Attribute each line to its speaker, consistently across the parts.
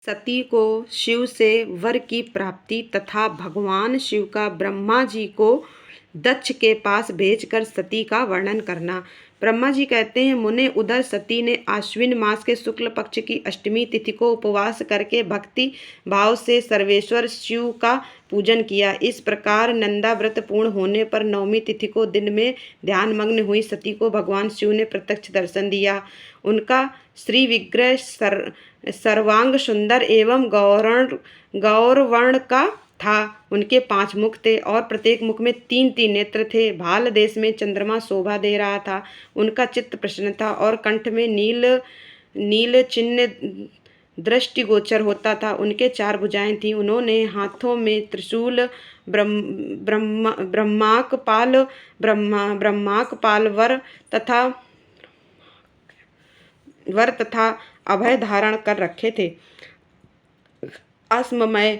Speaker 1: सती को शिव से वर की प्राप्ति तथा भगवान शिव का ब्रह्मा जी को दक्ष के पास भेजकर सती का वर्णन करना। ब्रह्मा जी कहते हैं, मुने उधर सती ने आश्विन मास के शुक्ल पक्ष की अष्टमी तिथि को उपवास करके भक्ति भाव से सर्वेश्वर शिव का पूजन किया। इस प्रकार नंदा व्रत पूर्ण होने पर नवमी तिथि को दिन में ध्यानमग्न हुई सती को भगवान शिव ने प्रत्यक्ष दर्शन दिया। उनका श्री विग्रह सर्वांग सुंदर एवं गौरवर्ण का था। उनके 5 मुख थे और प्रत्येक मुख में 3-3 नेत्र थे। भाल देश में चंद्रमा शोभा दे रहा था। उनका चित्त प्रसन्न था और कंठ में नील चिन्ह दृष्टिगोचर होता था। उनके 4 भुजाएं थीं। उन्होंने हाथों में त्रिशूल, ब्रह्माकपाल वर तथा अभय धारण कर रखे थे। अस्ममय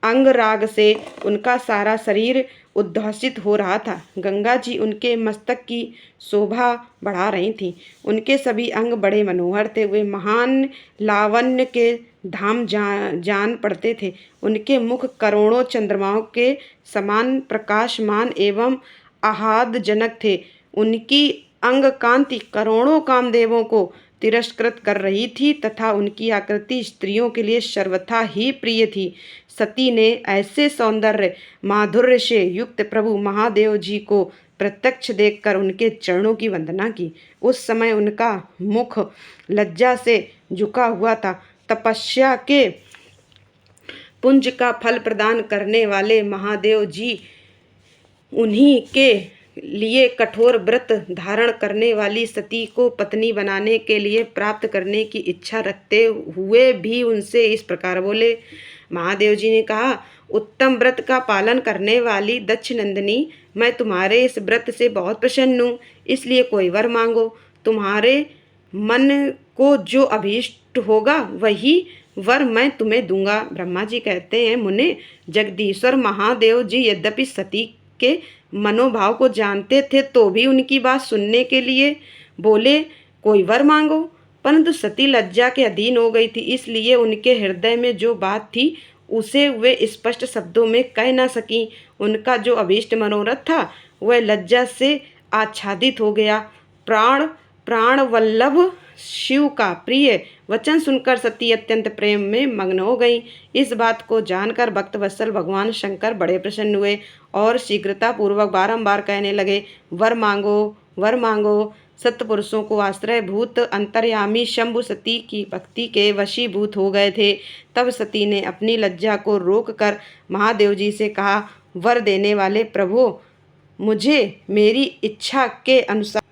Speaker 1: अंगराग से उनका सारा शरीर उद्भासित हो रहा था। गंगा जी उनके मस्तक की शोभा बढ़ा रही थीं। उनके सभी अंग बड़े मनोहर थे। वे महान लावण्य के धाम जान पड़ते थे। उनके मुख करोड़ों चंद्रमाओं के समान प्रकाशमान एवं आह्लादजनक थे। उनकी अंग कांति करोड़ों कामदेवों को तिरस्कृत कर रही थी तथा उनकी आकृति स्त्रियों के लिए सर्वथा ही प्रिय थी। सती ने ऐसे सौंदर्य माधुर्य से युक्त प्रभु महादेव जी को प्रत्यक्ष देखकर उनके चरणों की वंदना की। उस समय उनका मुख लज्जा से झुका हुआ था। तपस्या के पुंज का फल प्रदान करने वाले महादेव जी उन्हीं के लिए कठोर व्रत धारण करने वाली सती को पत्नी बनाने के लिए प्राप्त करने की इच्छा रखते हुए भी उनसे इस प्रकार बोले। महादेव जी ने कहा, उत्तम व्रत का पालन करने वाली दक्ष नंदिनी, मैं तुम्हारे इस व्रत से बहुत प्रसन्न हूँ, इसलिए कोई वर मांगो। तुम्हारे मन को जो अभीष्ट होगा वही वर मैं तुम्हें दूंगा। ब्रह्मा जी कहते हैं, मुने, जगदीश्वर महादेव जी यद्यपि सती के मनोभाव को जानते थे तो भी उनकी बात सुनने के लिए बोले, कोई वर मांगो। परंतु सती लज्जा के अधीन हो गई थी, इसलिए उनके हृदय में जो बात थी उसे वे स्पष्ट शब्दों में कह न सकी। उनका जो अभीष्ट मनोरथ था वह लज्जा से आच्छादित हो गया। प्राण वल्लभ शिव का प्रिय वचन सुनकर सती अत्यंत प्रेम में मग्न हो गई। इस बात को जानकर भक्तवत्सल भगवान शंकर बड़े प्रसन्न हुए और शीघ्रता पूर्वक बारंबार कहने लगे, वर मांगो, वर मांगो। सत्पुरुषों को आश्रयभूत अंतर्यामी शंभु सती की भक्ति के वशीभूत हो गए थे। तब सती ने अपनी लज्जा को रोककर महादेव जी से कहा, वर देने वाले प्रभु, मुझे मेरी इच्छा के अनुसार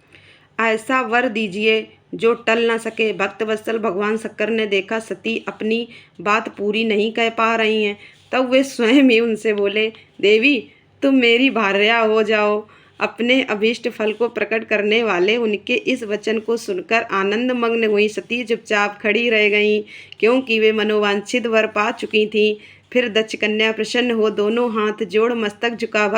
Speaker 1: ऐसा वर दीजिए जो टल न सके। भक्तवत्सल भगवान शंकर ने देखा सती अपनी बात पूरी नहीं कह पा रही हैं, तब वे स्वयं ही उनसे बोले, देवी, तुम मेरी भार्या हो जाओ। अपने अभीष्ट फल को प्रकट करने वाले उनके इस वचन को सुनकर आनंद मग्न हुई सती चुपचाप खड़ी रह गईं, क्योंकि वे मनोवांछित वर पा चुकी थीं। फिर दक्ष कन्या प्रसन्न हो दोनों हाथ जोड़ मस्तक झुका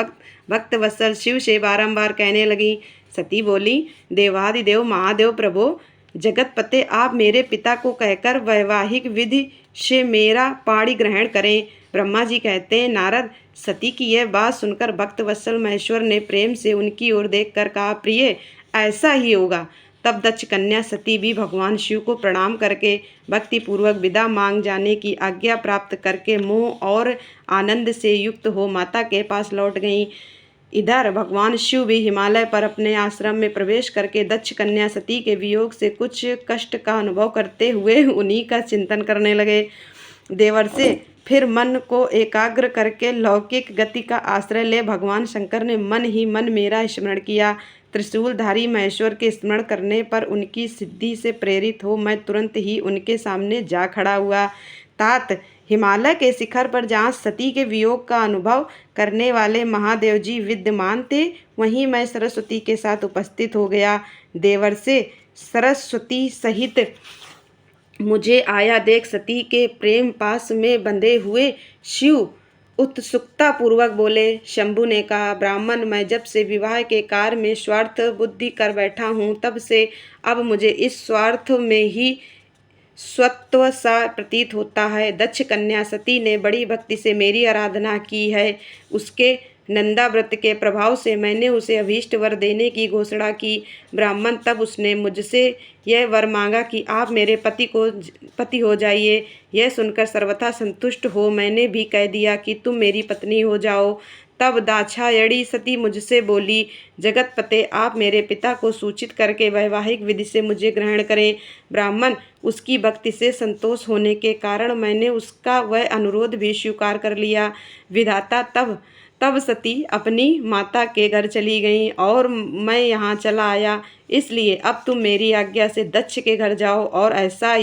Speaker 1: भक्तवत्सल शिव से बारंबार कहने लगी। सती बोली, देवादिदेव महादेव प्रभो, जगतपते, आप मेरे पिता को कहकर वैवाहिक विधि से मेरा पाणी ग्रहण करें। ब्रह्मा जी कहते हैं, नारद, सती की यह बात सुनकर भक्तवत्सल महेश्वर ने प्रेम से उनकी ओर देखकर कहा, प्रिय, ऐसा ही होगा। तब दक्ष कन्या सती भी भगवान शिव को प्रणाम करके भक्ति पूर्वक विदा मांग जाने की आज्ञा प्राप्त करके मोह और आनंद से युक्त हो माता के पास लौट गईं। इधर भगवान शिव भी हिमालय पर अपने आश्रम में प्रवेश करके दक्ष कन्या सती के वियोग से कुछ कष्ट का अनुभव करते हुए उन्हीं का चिंतन करने लगे। देवर से फिर मन को एकाग्र करके लौकिक गति का आश्रय ले भगवान शंकर ने मन ही मन मेरा स्मरण किया। त्रिशूलधारी महेश्वर के स्मरण करने पर उनकी सिद्धि से प्रेरित हो मैं तुरंत ही उनके सामने जा खड़ा हुआ। तात हिमालय के शिखर पर जहाँ सती के वियोग का अनुभव करने वाले महादेव जी विद्यमान थे, वहीं मैं सरस्वती के साथ उपस्थित हो गया। देवर से सरस्वती सहित मुझे आया देख सती के प्रेम पास में बंधे हुए शिव उत्सुकता पूर्वक बोले। शंभु ने कहा, ब्राह्मण, मैं जब से विवाह के कार्य में स्वार्थ बुद्धि कर बैठा हूँ, तब से अब मुझे इस स्वत्व सा प्रतीत होता है। दक्ष कन्या सती ने बड़ी भक्ति से मेरी आराधना की है। उसके नंदा व्रत के प्रभाव से मैंने उसे अभीष्ट वर देने की घोषणा की। ब्राह्मण तब उसने मुझसे यह वर मांगा कि आप मेरे पति हो जाइए। यह सुनकर सर्वथा संतुष्ट हो मैंने भी कह दिया कि तुम मेरी पत्नी हो जाओ। तब दाक्षायणी सती मुझसे बोली, जगतपते, आप मेरे पिता को सूचित करके वैवाहिक विधि से मुझे ग्रहण करें। ब्राह्मण, उसकी भक्ति से संतोष होने के कारण मैंने उसका वह अनुरोध भी स्वीकार कर लिया। विधाता, तब सती अपनी माता के घर चली गईं और मैं यहाँ चला आया। इसलिए अब तुम मेरी आज्ञा से दक्ष के घर जाओ और ऐसा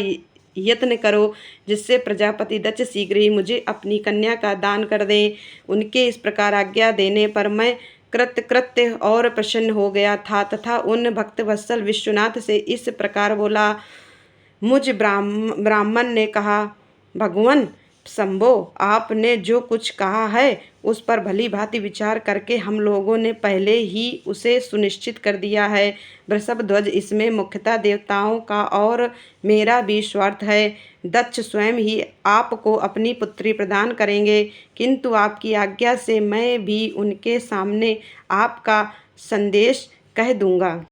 Speaker 1: यत्न करो जिससे प्रजापति दक्ष शीघ्र ही मुझे अपनी कन्या का दान कर दें। उनके इस प्रकार आज्ञा देने पर मैं कृत्य और प्रसन्न हो गया था तथा उन भक्तवत्सल विश्वनाथ से इस प्रकार बोला। मुझ ब्राह्मण ने कहा, भगवान शंभो, आपने जो कुछ कहा है उस पर भली भांति विचार करके हम लोगों ने पहले ही उसे सुनिश्चित कर दिया है। वृषभध्वज, इसमें मुख्यतः देवताओं का और मेरा भी स्वार्थ है। दक्ष स्वयं ही आपको अपनी पुत्री प्रदान करेंगे, किंतु आपकी आज्ञा से मैं भी उनके सामने आपका संदेश कह दूंगा।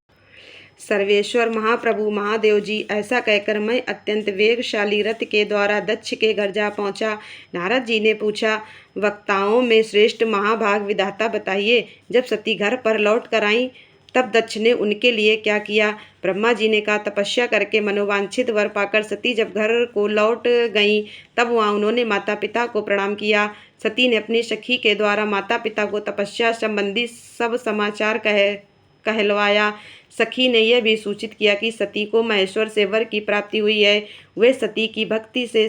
Speaker 1: सर्वेश्वर महाप्रभु महादेव जी, ऐसा कहकर मैं अत्यंत वेगशाली रथ के द्वारा दक्ष के घर जा पहुंचा। नारद जी ने पूछा, वक्ताओं में श्रेष्ठ महाभाग विधाता बताइए, जब सती घर पर लौट कर आईं तब दक्ष ने उनके लिए क्या किया? ब्रह्मा जी ने कहा, तपस्या करके मनोवांछित वर पाकर सती जब घर को लौट गईं तब वहाँ उन्होंने माता पिता को प्रणाम किया। सती ने अपनी सखी के द्वारा माता पिता को तपस्या संबंधी सब समाचार कहलवाया। सखी ने यह भी सूचित किया कि सती को महेश्वर से वर की प्राप्ति हुई है। वे सती की भक्ति से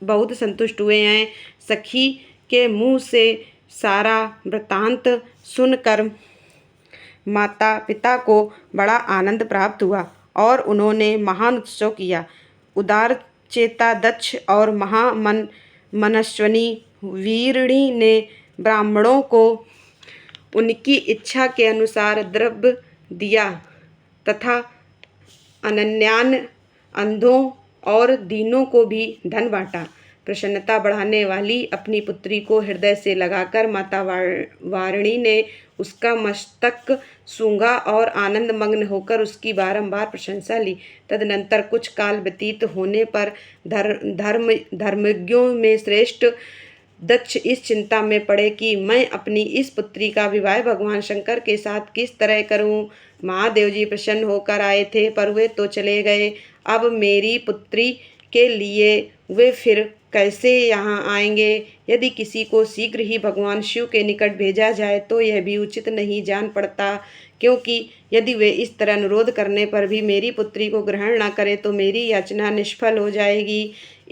Speaker 1: बहुत संतुष्ट हुए हैं। सखी के मुंह से सारा वृत्तांत सुनकर माता पिता को बड़ा आनंद प्राप्त हुआ और उन्होंने महान उत्सव किया। उदार चेता दक्ष और मनस्विनी वीरणी ने ब्राह्मणों को उनकी इच्छा के अनुसार द्रव्य दिया तथा अनन्यान अंधों और दीनों को भी धन बांटा। प्रसन्नता बढ़ाने वाली अपनी पुत्री को हृदय से लगाकर माता वारिणी ने उसका मस्तक सूंघा और आनंद मग्न होकर उसकी बारंबार प्रशंसा ली। तदनंतर कुछ काल व्यतीत होने पर धर्मज्ञों में श्रेष्ठ दक्ष इस चिंता में पड़े कि मैं अपनी इस पुत्री का विवाह भगवान शंकर के साथ किस तरह करूं। महादेव जी प्रसन्न होकर आए थे पर वे तो चले गए। अब मेरी पुत्री के लिए वे फिर कैसे यहाँ आएंगे? यदि किसी को शीघ्र ही भगवान शिव के निकट भेजा जाए तो यह भी उचित नहीं जान पड़ता, क्योंकि यदि वे इस तरह अनुरोध करने पर भी मेरी पुत्री को ग्रहण न करे तो मेरी याचना निष्फल हो जाएगी।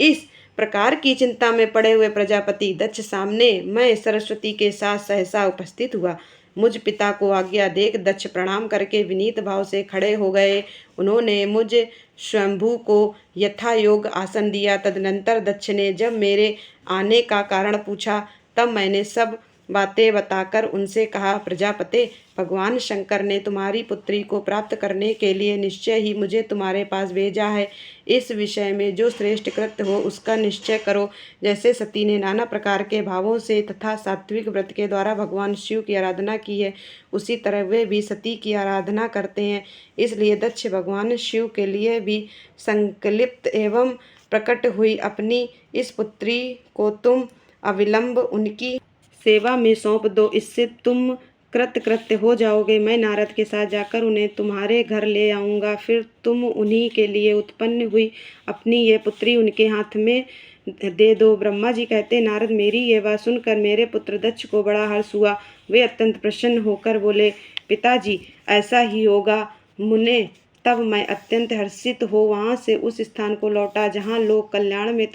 Speaker 1: इस प्रकार की चिंता में पड़े हुए प्रजापति दक्ष सामने मैं सरस्वती के साथ सहसा उपस्थित हुआ। मुझ पिता को आज्ञा देख दक्ष प्रणाम करके विनीत भाव से खड़े हो गए। उन्होंने मुझ स्वयंभू को यथा योग आसन दिया। तदनंतर दक्ष ने जब मेरे आने का कारण पूछा तब मैंने सब बातें बताकर उनसे कहा, प्रजापते, भगवान शंकर ने तुम्हारी पुत्री को प्राप्त करने के लिए निश्चय ही मुझे तुम्हारे पास भेजा है। इस विषय में जो श्रेष्ठ कृत्य हो उसका निश्चय करो। जैसे सती ने नाना प्रकार के भावों से तथा सात्विक व्रत के द्वारा भगवान शिव की आराधना की है, उसी तरह वे भी सती की आराधना करते हैं। इसलिए दक्ष भगवान शिव के लिए भी संकल्पित एवं प्रकट हुई अपनी इस पुत्री को तुम अविलंब उनकी सेवा में सौंप दो, इससे तुम कृतकृत्य हो जाओगे। मैं नारद के साथ जाकर उन्हें तुम्हारे घर ले आऊँगा, फिर तुम उन्हीं के लिए उत्पन्न हुई अपनी ये पुत्री उनके हाथ में दे दो। ब्रह्मा जी कहते, नारद, मेरी ये बात सुनकर मेरे पुत्र दक्ष को बड़ा हर्ष हुआ। वे अत्यंत प्रसन्न होकर बोले, पिताजी, ऐसा ही होगा मुने। तब मैं अत्यंत हर्षित हो वहाँ से उस स्थान को लौटा जहाँ लोक कल्याण में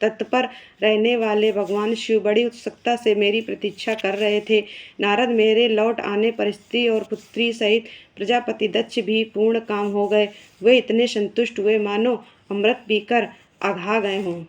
Speaker 1: तत्पर रहने वाले भगवान शिव बड़ी उत्सुकता से मेरी प्रतीक्षा कर रहे थे। नारद मेरे लौट आने पर स्त्री और पुत्री सहित प्रजापति दक्ष भी पूर्ण काम हो गए। वे इतने संतुष्ट हुए मानो अमृत पीकर अघा गए हों।